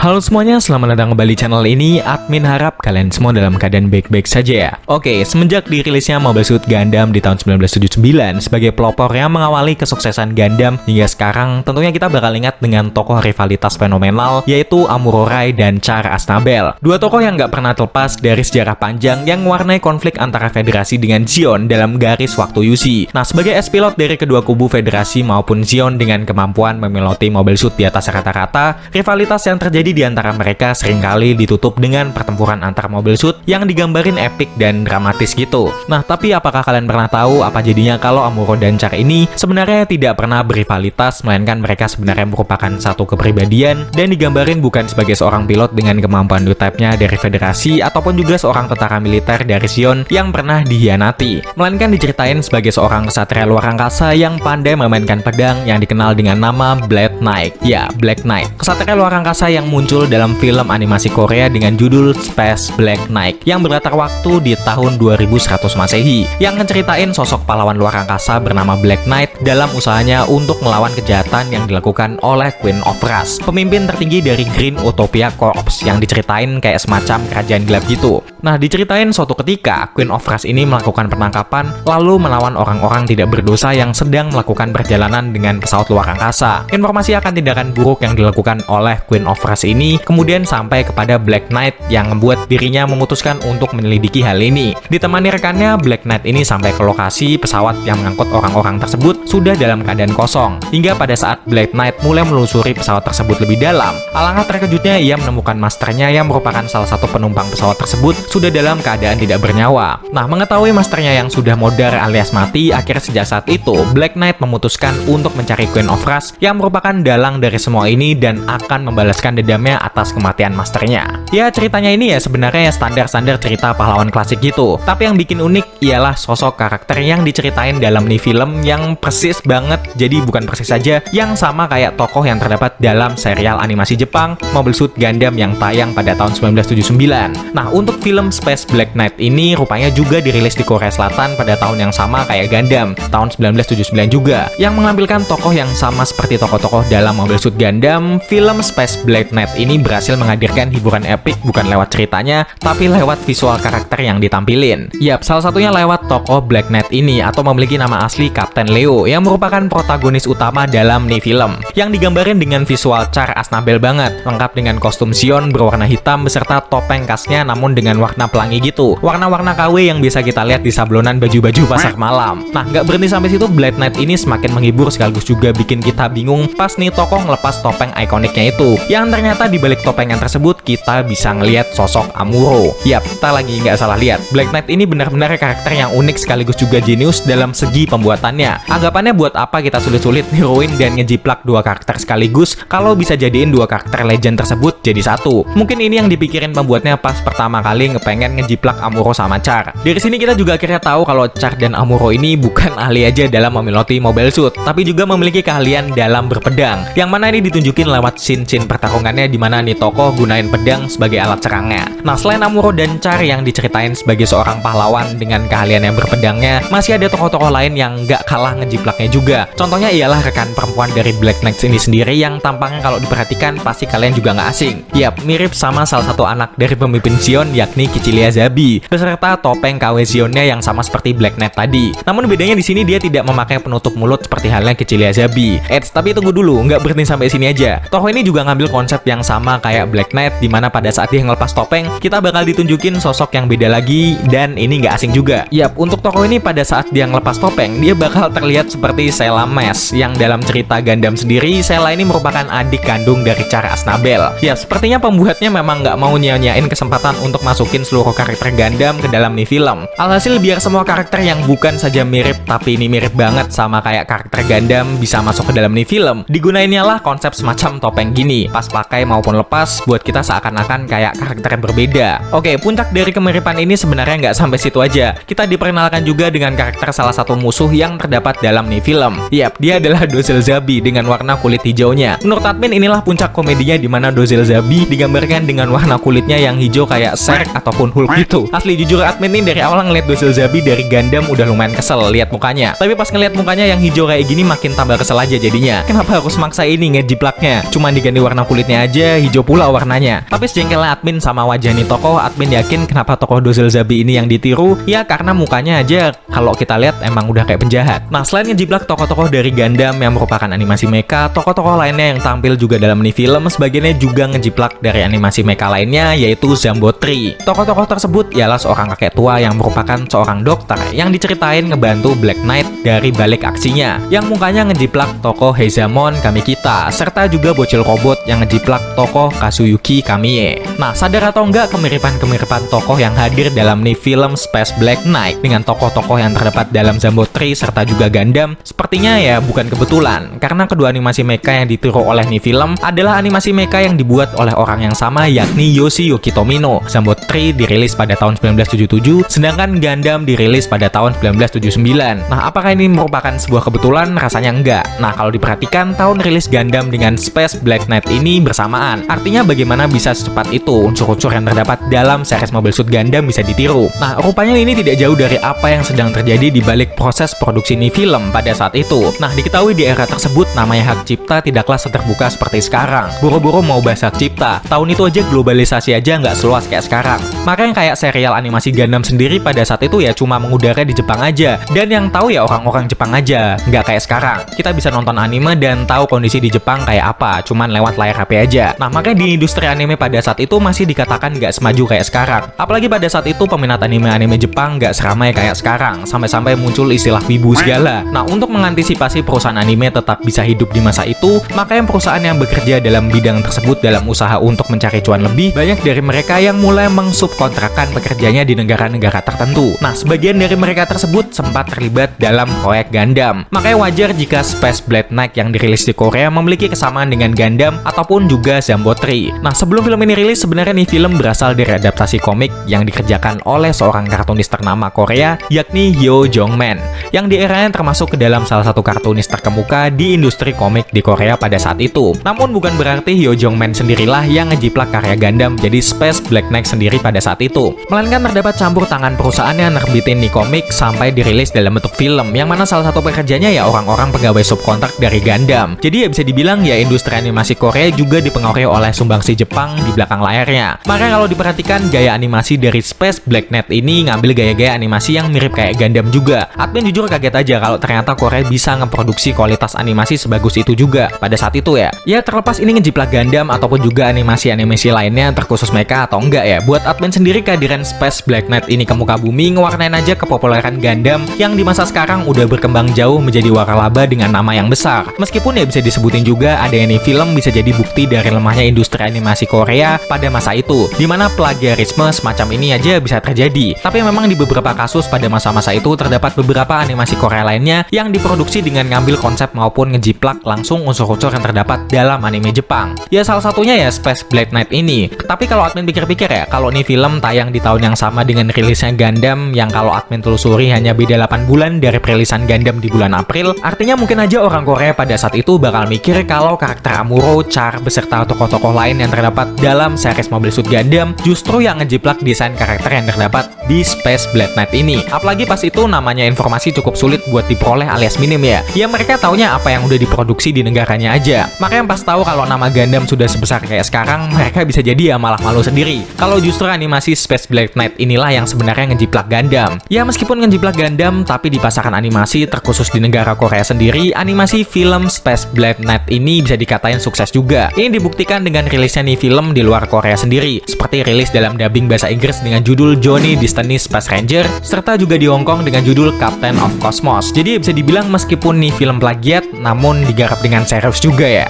Halo semuanya, selamat datang kembali di channel ini. Admin harap kalian semua dalam keadaan baik-baik saja ya. Oke, semenjak dirilisnya Mobile Suit Gundam di tahun 1979 sebagai pelopor yang mengawali kesuksesan Gundam hingga sekarang, tentunya kita bakal ingat dengan tokoh rivalitas fenomenal yaitu Amuro Rai dan Char Aznable. Dua tokoh yang gak pernah terlepas dari sejarah panjang yang mewarnai konflik antara Federasi dengan Zeon dalam garis waktu UC. Nah, sebagai S-pilot dari kedua kubu Federasi maupun Zeon dengan kemampuan memiloti Mobile Suit di atas rata-rata, rivalitas yang terjadi di antara mereka seringkali ditutup dengan pertempuran antar Mobile Suit yang digambarin epik dan dramatis gitu. Nah, tapi apakah kalian pernah tahu apa jadinya kalau Amuro dan Char ini sebenarnya tidak pernah berrivalitas, melainkan mereka sebenarnya merupakan satu kepribadian dan digambarin bukan sebagai seorang pilot dengan kemampuan type-nya dari Federasi ataupun juga seorang tentara militer dari Zeon yang pernah dihianati, melainkan diceritain sebagai seorang ksatria luar angkasa yang pandai memainkan pedang yang dikenal dengan nama Black Knight. Ya, Black Knight. Ksatria luar angkasa yang muncul dalam film animasi Korea dengan judul Space Black Knight yang berlatar waktu di tahun 2100 Masehi, yang ngeceritain sosok pahlawan luar angkasa bernama Black Knight dalam usahanya untuk melawan kejahatan yang dilakukan oleh Queen of Rush, pemimpin tertinggi dari Green Utopia Corps, yang diceritain kayak semacam kerajaan gelap gitu. Nah, diceritain suatu ketika Queen of Rush ini melakukan penangkapan lalu melawan orang-orang tidak berdosa yang sedang melakukan perjalanan dengan pesawat luar angkasa. Informasi akan tindakan buruk yang dilakukan oleh Queen of Rush ini kemudian sampai kepada Black Knight yang membuat dirinya memutuskan untuk menyelidiki hal ini. Ditemani rekannya, Black Knight ini sampai ke lokasi pesawat yang mengangkut orang-orang tersebut sudah dalam keadaan kosong. Hingga pada saat Black Knight mulai menelusuri pesawat tersebut lebih dalam, alangkah terkejutnya ia menemukan masternya yang merupakan salah satu penumpang pesawat tersebut sudah dalam keadaan tidak bernyawa. Nah, mengetahui masternya yang sudah modar alias mati, akhirnya sejak saat itu Black Knight memutuskan untuk mencari Queen of Rush yang merupakan dalang dari semua ini dan akan membalaskan dendamnya atas kematian masternya. Ya, ceritanya ini ya sebenarnya standar-standar cerita pahlawan klasik gitu. Tapi yang bikin unik ialah sosok karakter yang diceritain dalam nih film yang persis banget, jadi bukan persis saja, yang sama kayak tokoh yang terdapat dalam serial animasi Jepang Mobile Suit Gundam yang tayang pada tahun 1979. Nah, untuk film Space Black Knight ini rupanya juga dirilis di Korea Selatan pada tahun yang sama kayak Gundam, tahun 1979 juga, yang menampilkan tokoh yang sama seperti tokoh-tokoh dalam Mobile Suit Gundam. Film Space Black Knight ini berhasil menghadirkan hiburan epik bukan lewat ceritanya, tapi lewat visual karakter yang ditampilin. Yap, salah satunya lewat tokoh Black Knight ini atau memiliki nama asli Kapten Leo yang merupakan protagonis utama dalam nih film, yang digambarin dengan visual Char Aznable banget, lengkap dengan kostum Zeon berwarna hitam beserta topeng khasnya namun dengan warna pelangi gitu, warna-warna KW yang bisa kita lihat di sablonan baju-baju pasar malam. Nah, nggak berhenti sampai situ, Black Knight ini semakin menghibur sekaligus juga bikin kita bingung pas nih tokoh ngelepas topeng ikoniknya itu, yang ternyata di balik topengan tersebut kita bisa ngelihat sosok Amuro. Yap, kita lagi nggak salah lihat. Black Knight ini benar-benar karakter yang unik sekaligus juga jenius dalam segi pembuatannya. Anggapannya buat apa kita sulit-sulit heroin dan ngejiplak dua karakter sekaligus kalau bisa jadiin dua karakter legend tersebut jadi satu. Mungkin ini yang dipikirin pembuatnya pas pertama kali ngepengen ngejiplak Amuro sama Char. Dari sini kita juga akhirnya tahu kalau Char dan Amuro ini bukan ahli aja dalam memiloti Mobile Suit, tapi juga memiliki keahlian dalam berpedang, yang mana ini ditunjukin lewat scene-scene pertarungannya di mana nih tokoh gunain pedang sebagai alat serangnya. Nah, selain Amuro dan Char yang diceritain sebagai seorang pahlawan dengan keahlian yang berpedangnya, masih ada tokoh-tokoh lain yang nggak kalah ngejiplaknya juga. Contohnya ialah rekan perempuan dari Black Knight ini sendiri yang tampaknya kalau diperhatikan pasti kalian juga nggak asing. Yap, mirip sama salah satu anak dari pemimpin Zeon yakni Kicilia Zabi, beserta topeng KW Zeonnya yang sama seperti Black Knight tadi. Namun bedanya di sini dia tidak memakai penutup mulut seperti halnya Kicilia Zabi. Tapi tunggu dulu, nggak berhenti sampai sini aja. Tokoh ini juga ngambil konsep yang sama kayak Black Knight, dimana pada saat dia ngelepas topeng, kita bakal ditunjukin sosok yang beda lagi, dan ini nggak asing juga. Yap, untuk tokoh ini pada saat dia ngelepas topeng, dia bakal terlihat seperti Sela Mes, yang dalam cerita Gundam sendiri, Sela ini merupakan adik kandung dari Char Aznable. Ya, sepertinya pembuatnya memang nggak mau nyanyain kesempatan untuk masukin seluruh karakter Gundam ke dalam nih film. Alhasil biar semua karakter yang bukan saja mirip, tapi ini mirip banget sama kayak karakter Gundam bisa masuk ke dalam nih film, digunainnya lah konsep semacam topeng gini, pas pakai maupun lepas, buat kita seakan-akan kayak karakter yang berbeda. Oke, puncak dari kemiripan ini sebenarnya nggak sampai situ aja. Kita diperkenalkan juga dengan karakter salah satu musuh yang terdapat dalam nih film. Yap, dia adalah Dozil Zabi dengan warna kulit hijaunya. Menurut admin inilah puncak komedinya, di mana Dozil Zabi digambarkan dengan warna kulitnya yang hijau kayak Zerg ataupun Hulk gitu. Asli jujur admin ini dari awal ngeliat Dozil Zabi dari Gundam udah lumayan kesel lihat mukanya. Tapi pas ngeliat mukanya yang hijau kayak gini makin tambah kesel aja jadinya. Kenapa harus maksa ini ngejiplaknya? Cuman diganti warna kulitnya aja aja hijau pula warnanya. Tapi sejengkelnya admin sama wajah nih tokoh, admin yakin kenapa tokoh Dozell Zabi ini yang ditiru, ya karena mukanya aja kalau kita lihat emang udah kayak penjahat. Nah, selain ngejiplak tokoh-tokoh dari Gundam yang merupakan animasi mecha, tokoh-tokoh lainnya yang tampil juga dalam ini film sebagiannya juga ngejiplak dari animasi mecha lainnya, yaitu Zambot 3. Tokoh-tokoh tersebut ialah seorang kakek tua yang merupakan seorang dokter yang diceritain ngebantu Black Knight dari balik aksinya, yang mukanya ngejiplak tokoh Heizamon Kamikita, serta juga bocil robot yang ngejiplak tokoh Kazuyuki Kamie. Nah, sadar atau enggak kemiripan-kemiripan tokoh yang hadir dalam nih film Space Black Knight dengan tokoh-tokoh yang terdapat dalam Zambot 3 serta juga Gundam sepertinya ya bukan kebetulan, karena kedua animasi mecha yang ditiru oleh nih film adalah animasi mecha yang dibuat oleh orang yang sama, yakni Yoshiyuki Tomino. Zambot 3 dirilis pada tahun 1977, sedangkan Gundam dirilis pada tahun 1979. Nah, apakah ini merupakan sebuah kebetulan? Rasanya enggak. Nah, kalau diperhatikan tahun rilis Gundam dengan Space Black Knight ini bersamaan. Artinya bagaimana bisa secepat itu unsur-unsur yang terdapat dalam series Mobile Suit Gundam bisa ditiru. Nah, rupanya ini tidak jauh dari apa yang sedang terjadi di balik proses produksi ini film pada saat itu. Nah, diketahui di era tersebut namanya hak cipta tidaklah seterbuka seperti sekarang. Buru-buru mau bahas hak cipta. Tahun itu aja globalisasi aja nggak seluas kayak sekarang. Makanya kayak serial animasi Gundam sendiri pada saat itu ya cuma mengudara di Jepang aja. Dan yang tahu ya orang-orang Jepang aja. Nggak kayak sekarang. Kita bisa nonton anime dan tahu kondisi di Jepang kayak apa. Cuman lewat layar HP aja. Nah, makanya di industri anime pada saat itu masih dikatakan nggak semaju kayak sekarang. Apalagi pada saat itu peminat anime-anime Jepang nggak seramai kayak sekarang. Sampai-sampai muncul istilah wibu segala. Nah, untuk mengantisipasi perusahaan anime tetap bisa hidup di masa itu, makanya perusahaan yang bekerja dalam bidang tersebut dalam usaha untuk mencari cuan lebih, banyak dari mereka yang mulai mengsubkontrakkan pekerjanya di negara-negara tertentu. Nah, sebagian dari mereka tersebut sempat terlibat dalam proyek Gundam. Makanya wajar jika Space Black Knight yang dirilis di Korea memiliki kesamaan dengan Gundam ataupun juga Zambot 3. Nah, sebelum film ini rilis, sebenarnya nih film berasal dari adaptasi komik yang dikerjakan oleh seorang kartunis ternama Korea, yakni Hyo Jong-man, yang di eranya termasuk ke dalam salah satu kartunis terkemuka di industri komik di Korea pada saat itu. Namun bukan berarti Hyo Jong-man sendirilah yang ngejiplak karya Gundam jadi Space Black Knight sendiri pada saat itu. Melainkan terdapat campur tangan perusahaan yang nerbitin nih komik sampai dirilis dalam bentuk film, yang mana salah satu pekerjanya ya orang-orang pegawai subkontrak dari Gundam. Jadi ya bisa dibilang ya industri animasi Korea juga dipengaruhi oleh sumbangsi Jepang di belakang layarnya. Maka kalau diperhatikan gaya animasi dari Space Black Knight ini ngambil gaya-gaya animasi yang mirip kayak Gundam juga. Admin jujur kaget aja kalau ternyata Korea bisa ngeproduksi kualitas animasi sebagus itu juga pada saat itu ya. Ya terlepas ini ngejiplak Gundam ataupun juga animasi-animasi lainnya terkhusus mecha atau enggak ya, buat admin sendiri kehadiran Space Black Knight ini ke muka bumi ngewarnain aja kepopuleran Gundam yang di masa sekarang udah berkembang jauh menjadi waralaba dengan nama yang besar. Meskipun ya bisa disebutin juga ada ini film bisa jadi bukti dari lemahnya industri animasi Korea pada masa itu, dimana plagiarisme semacam ini aja bisa terjadi. Tapi memang di beberapa kasus pada masa-masa itu terdapat beberapa animasi Korea lainnya yang diproduksi dengan ngambil konsep maupun ngejiplak langsung unsur-unsur yang terdapat dalam anime Jepang. Ya salah satunya ya Space Black Knight ini. Tapi kalau admin pikir-pikir ya, kalau nih film tayang di tahun yang sama dengan rilisnya Gundam yang kalau admin telusuri hanya beda 8 bulan dari perilisan Gundam di bulan April, artinya mungkin aja orang Korea pada saat itu bakal mikir kalau karakter Amuro, Char, beserta tokoh-tokoh lain yang terdapat dalam series Mobile Suit Gundam justru yang ngejiplak desain karakter yang terdapat di Space Black Knight ini. Apalagi pas itu namanya informasi cukup sulit buat diperoleh alias minim ya. Ya mereka taunya apa yang udah diproduksi di negaranya aja. Makanya pas tahu kalau nama Gundam sudah sebesar kayak sekarang, mereka bisa jadi ya malah malu sendiri. Kalau justru animasi Space Black Knight inilah yang sebenarnya ngejiplak Gundam. Ya meskipun ngejiplak Gundam, tapi di pasaran animasi terkhusus di negara Korea sendiri, animasi film Space Black Knight ini bisa dikatain sukses juga. Ini dibuktikan dengan rilisnya nih film di luar Korea sendiri, seperti rilis dalam dubbing bahasa Inggris dengan judul Johnny Destiny Space Ranger, serta juga di Hong Kong dengan judul Captain of Cosmos. Jadi bisa dibilang meskipun nih film plagiat, namun digarap dengan serius juga ya.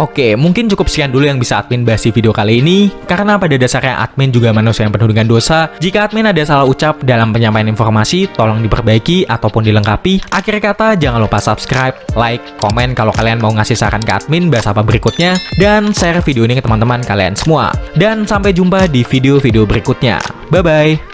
Oke, mungkin cukup sekian dulu yang bisa admin bahas di video kali ini, karena pada dasarnya admin juga manusia yang penuh dengan dosa. Jika admin ada salah ucap dalam penyampaian informasi, tolong diperbaiki ataupun dilengkapi. Akhir kata, jangan lupa subscribe, like, komen kalau kalian mau ngasih saran ke admin bahas apa berikutnya, dan share video ini ke teman-teman kalian semua. Dan sampai jumpa di video-video berikutnya. Bye-bye!